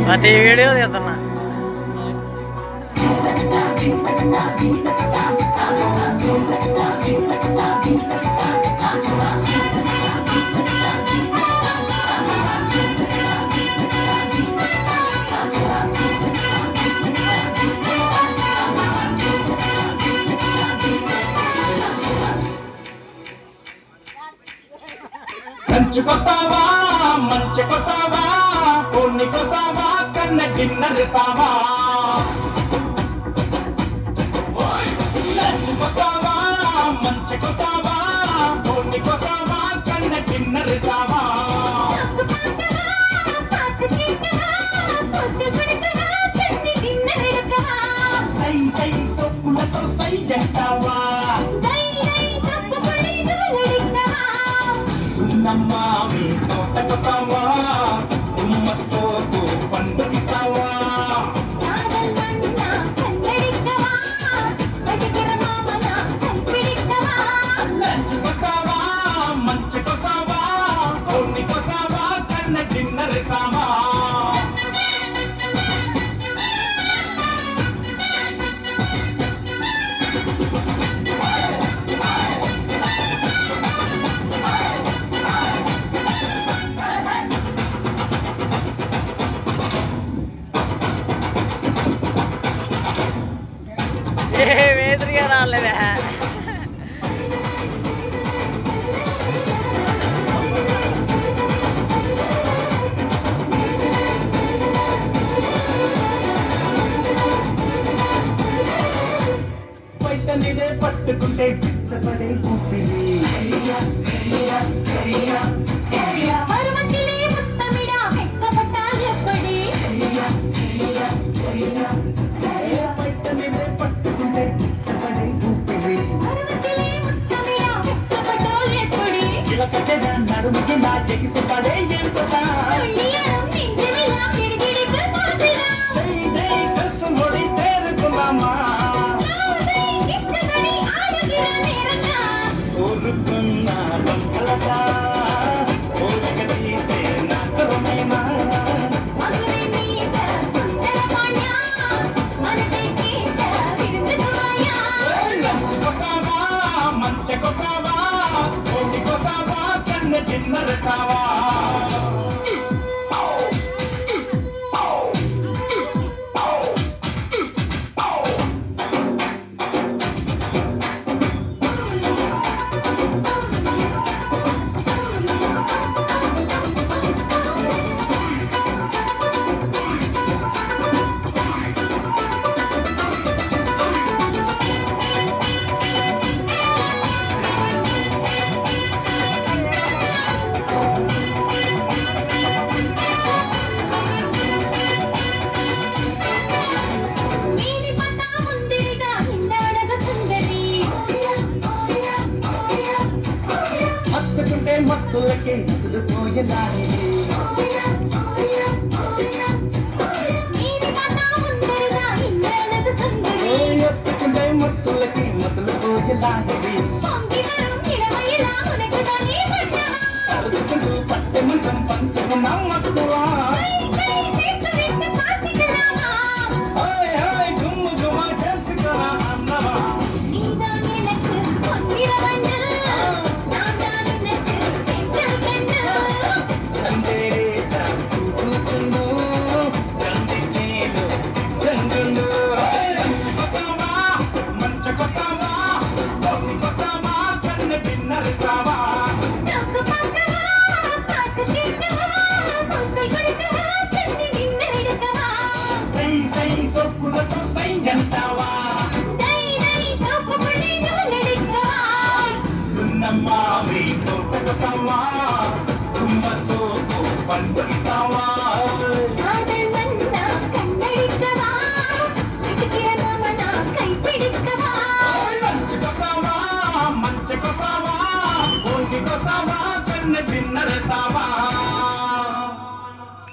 ప్రతి వీడియో తీస్తున్నా. మంచుకొస్తావా మంచుకొస్తావా కొన్నికొస్తావా కన్న గిన్నెరుతావా మంచుకొస్తావా మంచుకొస్తావా కొన్నికొస్తావా కన్న గిన్నెరుతావా సై సై తొక్కులతో సై జంటావా ఉన్నమ్మా మీ తోటకొస్తావా ఉమ్మ సోకు పండుతావా లంచుకొస్తావా మంచుకొస్తావా కొన్నికొస్తావా కన్న డిన్నరుతావా ఎదురుగా రాలేదా? పైతనిదే పట్టుకుంటే పిచ్చపడే ఊపిరి పైతనిదే పట్టుకుంటే పిచ్చపడే ఊపిరి ఇలకచెద నడుముకి నా ఎగిసి పడే ఎంతదా జై జై కసుముడి చేరుకున్నామా కోరుకున్న రంపలదా ఓజగది చేనకరమేనా లంచుకొస్తావా మంచకొస్తావా కొన్నికొస్తావా కన్న డిన్నరుతావా హత్తుకుంటే మత్తులకి ముదులుపోయేలాని హత్తుకుంటే మత్తులకి ముదులుపోయేలాని అరుచుకుంటూ పట్టె మంచం పంచుకున్నాం మక్కువ